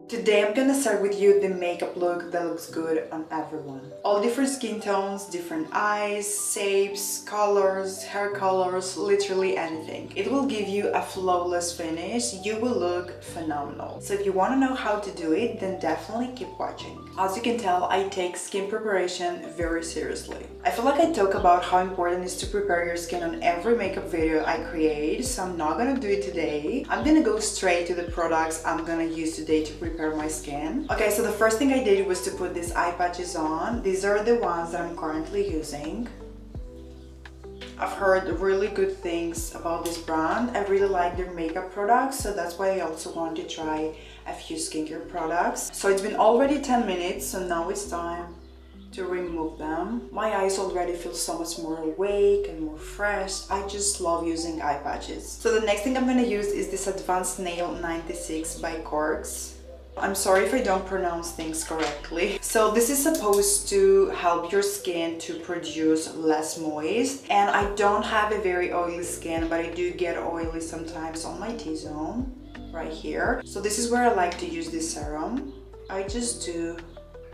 Today I'm gonna start with you the makeup look that looks good on everyone. All different skin tones, different eyes, shapes, colors, hair colors, literally anything. It will give you a flawless finish. You will look phenomenal. So if you want to know how to do it, then definitely keep watching. As you can tell, I take skin preparation very seriously. I feel like I talk about how important it is to prepare your skin on every makeup video I create, so I'm not gonna do it today. I'm gonna go straight to the products I'm gonna use today to prepare my skin. Okay, so the first thing I did was to put these eye patches on. These are the ones that I'm currently using. I've heard really good things about this brand. I really like their makeup products, so that's why I also want to try a few skincare products. So it's been already 10 minutes, so now it's time to remove them. My eyes already feel so much more awake and more fresh. I just love using eye patches. So the next thing I'm gonna use is this Advanced Nail 96 by Corks. I'm sorry if I don't pronounce things correctly. So this is supposed to help your skin to produce less moist. And I don't have a very oily skin, but I do get oily sometimes on my T-zone, right here. So this is where I like to use this serum. I just do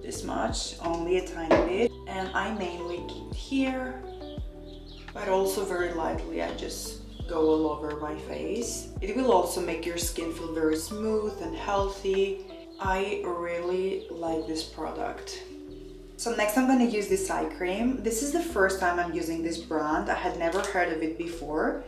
this much, only a tiny bit. And I mainly keep it here, but also very lightly. I just go all over my face. It will also make your skin feel very smooth and healthy. I really like this product. So next I'm going to use this eye cream. This is the first time I'm using this brand. I had never heard of it before.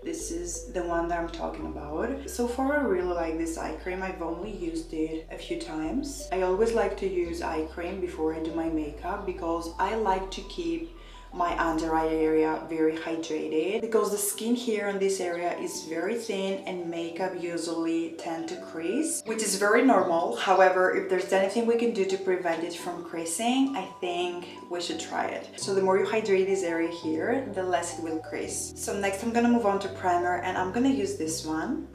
This is the one that I'm talking about. So far I really like this eye cream. I've only used it a few times. I always like to use eye cream before I do my makeup because I like to keep my under eye area very hydrated, because the skin here in this area is very thin and makeup usually tend to crease, which is very normal. However, if there's anything we can do to prevent it from creasing, I think we should try it. So the more you hydrate this area here, the less it will crease. So next I'm gonna move on to primer, and I'm gonna use this one.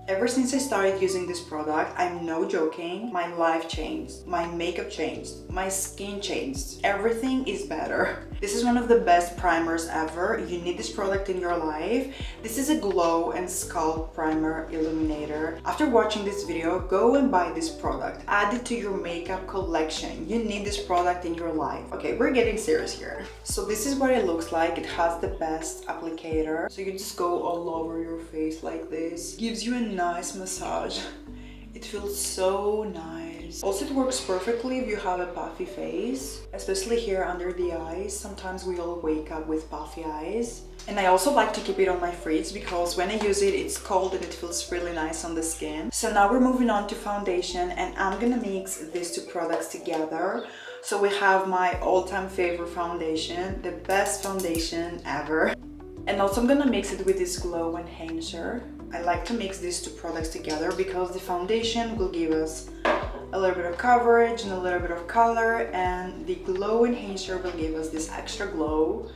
Ever since I started using this product, I'm no joking, my life changed, my makeup changed, my skin changed. Everything is better. This is one of the best primers ever. You need this product in your life. This is a glow and scalp primer illuminator. After watching this video, go and buy this product. Add it to your makeup collection. You need this product in your life. Okay, we're getting serious here. So this is what it looks like. It has the best applicator. So you just go all over your face like this. Gives you a nice massage. It feels so nice. Also, it works perfectly if you have a puffy face, especially here under the eyes. Sometimes we all wake up with puffy eyes. And I also like to keep it on my fridge because when I use it, it's cold and it feels really nice on the skin. So now we're moving on to foundation, and I'm gonna mix these two products together. So we have my all-time favorite foundation, the best foundation ever. And also I'm gonna mix it with this glow enhancer. I like to mix these two products together because the foundation will give us a little bit of coverage and a little bit of color, and the glow enhancer will give us this extra glow.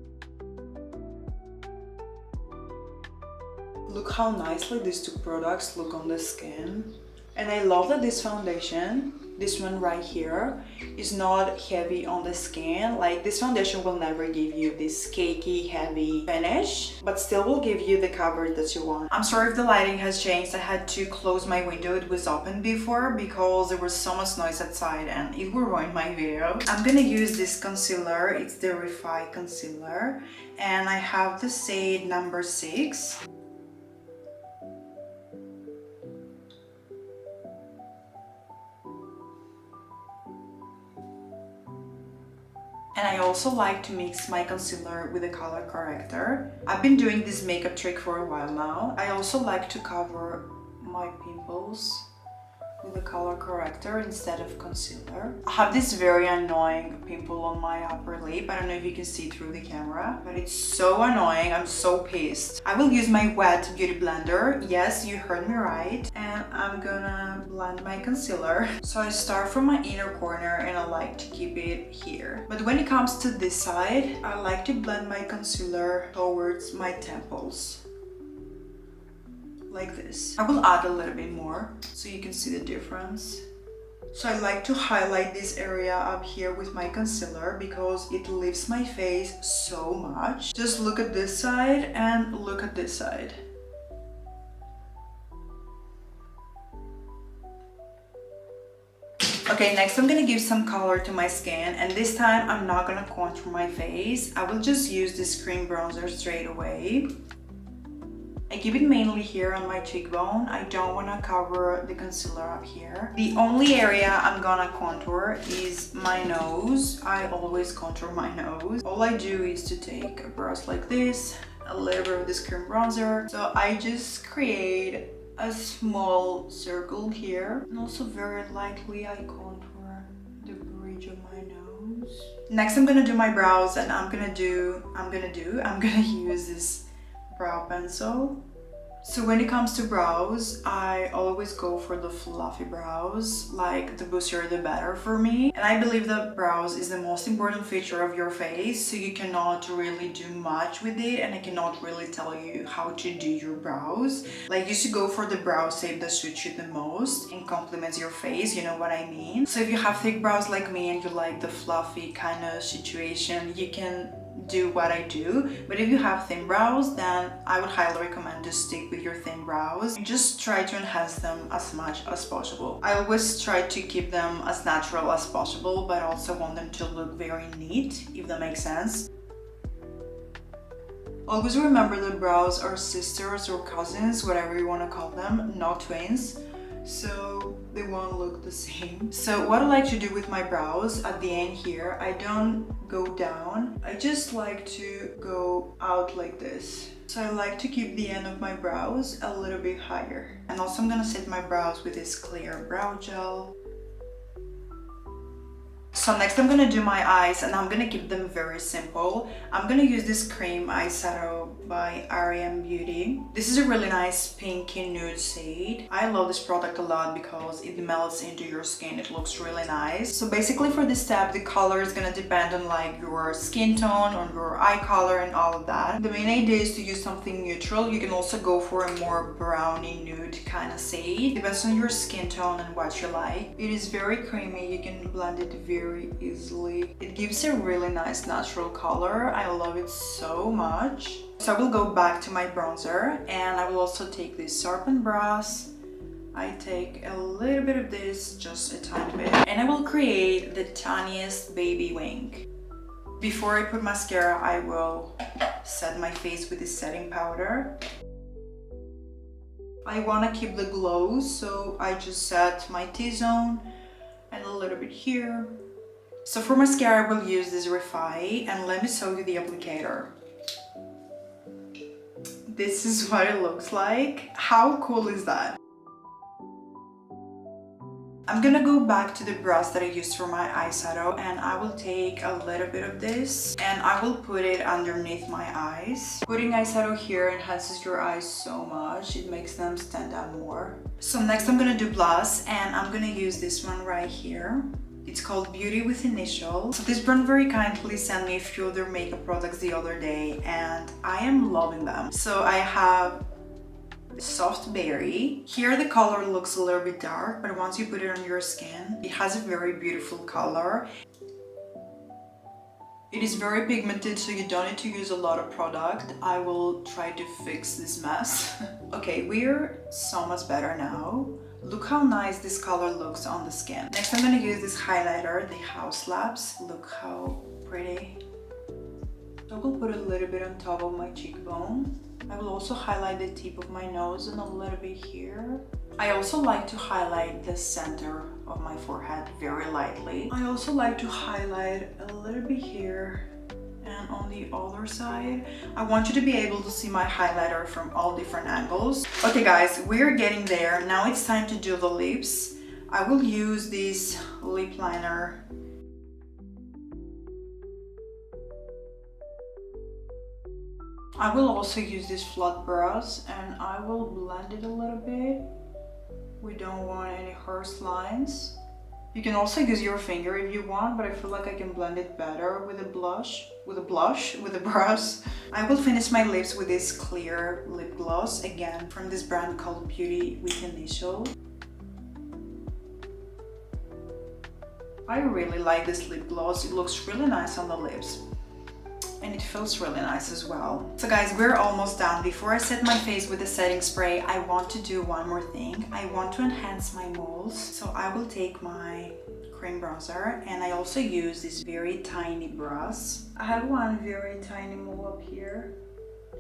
Look how nicely these two products look on the skin. And I love that this foundation, this one right here, is not heavy on the skin. Like, this foundation will never give you this cakey, heavy finish, but still will give you the coverage that you want. I'm sorry if the lighting has changed. I had to close my window. It was open before because there was so much noise outside and it will ruin my video. I'm gonna use this concealer. It's the Refi concealer, and I have the shade number 6. And I also like to mix my concealer with a color corrector. I've been doing this makeup trick for a while now. I also like to cover my pimples with a color corrector instead of concealer. I have this very annoying pimple on my upper lip. I don't know if you can see through the camera, but it's so annoying. I'm so pissed. I will use my wet beauty blender. Yes, you heard me right. And I'm gonna blend my concealer. So I start from my inner corner and I like to keep it here. But when it comes to this side, I like to blend my concealer towards my temples, like this. I will add a little bit more so you can see the difference. So I like to highlight this area up here with my concealer because it lifts my face so much. Just look at this side and look at this side. Okay, next I'm gonna give some color to my skin, and this time I'm not gonna contour my face. I will just use this cream bronzer straight away. I keep it mainly here on my cheekbone. I don't want to cover the concealer up here. The only area I'm gonna contour is my nose. I always contour my nose. All I do is to take a brush like this, a little bit of this cream bronzer. So I just create a small circle here, and also very lightly I contour the bridge of my nose. Next I'm gonna do my brows, and I'm gonna use this brow pencil. So when it comes to brows, I always go for the fluffy brows, like the boostier the better for me. And I believe that brows is the most important feature of your face, so you cannot really do much with it, and I cannot really tell you how to do your brows. Like, you should go for the brow shape that suits you the most and complements your face, you know what I mean? So if you have thick brows like me and you like the fluffy kind of situation, you can do what I do. But if you have thin brows, then I would highly recommend to stick with your thin brows and just try to enhance them as much as possible. I always try to keep them as natural as possible, but also want them to look very neat, if that makes sense. Always remember that brows are sisters or cousins, whatever you want to call them, not twins, so they won't look the same. So what I like to do with my brows at the end here, I don't go down, I just like to go out like this. So I like to keep the end of my brows a little bit higher. And also I'm gonna set my brows with this clear brow gel. So next I'm gonna do my eyes, and I'm gonna keep them very simple. I'm gonna use this cream eyeshadow by Beauty. This is a really nice pinky nude shade. I love this product a lot because it melts into your skin. It looks really nice. So basically for this step, the color is gonna depend on like your skin tone, on your eye color and all of that. The main idea is to use something neutral. You can also go for a more browny nude kind of shade. Depends on your skin tone and what you like. It is very creamy. You can blend it very easily. It gives a really nice natural color. I love it so much. So I will go back to my bronzer, and I will also take this sharpened brush. I take a little bit of this, just a tiny bit, and I will create the tiniest baby wing. Before I put mascara, I will set my face with this setting powder. I want to keep the glow, so I just set my T-zone and a little bit here. So for mascara, I will use this Refy, and let me show you the applicator. This is what it looks like. How cool is that? I'm gonna go back to the brush that I used for my eyeshadow, and I will take a little bit of this and I will put it underneath my eyes. Putting eyeshadow here enhances your eyes so much. It makes them stand out more. So next I'm gonna do blush, and I'm gonna use this one right here. It's called Beauty with Initials. So this brand very kindly sent me a few of their makeup products the other day, and I am loving them. So I have Soft Berry. Here the color looks a little bit dark, but once you put it on your skin, it has a very beautiful color. It is very pigmented, so you don't need to use a lot of product. I will try to fix this mess. Okay, we're so much better now. Look how nice this color looks on the skin. Next I'm gonna use this highlighter, the House Labs. Look how pretty. I will put a little bit on top of my cheekbone. I will also highlight the tip of my nose and a little bit here. I also like to highlight the center of my forehead very lightly. I also like to highlight a little bit here and on the other side. I want you to be able to see my highlighter from all different angles. Okay guys, we're getting there. Now it's time to do the lips. I will use this lip liner. I will also use this flat brush, and I will blend it a little bit. We don't want any harsh lines. You can also use your finger if you want, but I feel like I can blend it better with a brush. I will finish my lips with this clear lip gloss, again from this brand called Beauty with Initials. I really like this lip gloss. It looks really nice on the lips. And it feels really nice as well. So guys, we're almost done. Before I set my face with the setting spray, I want to do one more thing. I want to enhance my moles. So I will take my cream bronzer, and I also use this very tiny brush. I have one very tiny mole up here.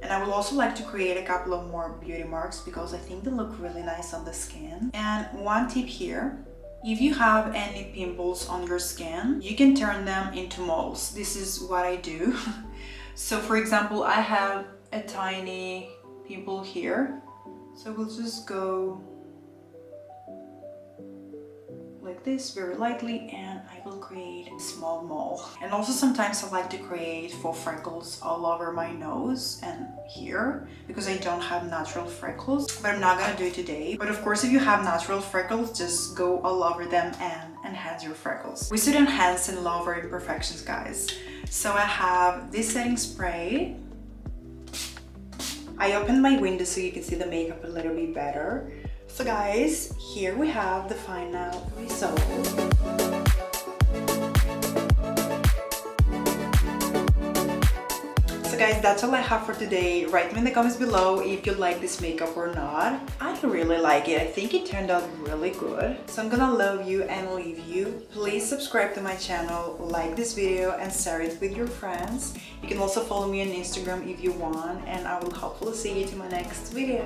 And I would also like to create a couple of more beauty marks because I think they look really nice on the skin. And one tip here, if you have any pimples on your skin, you can turn them into moles. This is what I do. So for example, I have a tiny pimple here. So we'll just go like this very lightly, and I will create a small mole. And also sometimes I like to create faux freckles all over my nose and here because I don't have natural freckles, but I'm not gonna do it today. But of course, if you have natural freckles, just go all over them and enhance your freckles. We should enhance and lower imperfections, guys. So I have this setting spray. I opened my window so you can see the makeup a little bit better. So guys, here we have the final result. So guys, that's all I have for today. Write me in the comments below if you like this makeup or not. I really like it. I think it turned out really good. So I'm gonna love you and leave you. Please subscribe to my channel, like this video, and share it with your friends. You can also follow me on Instagram if you want, and I will hopefully see you to my next video.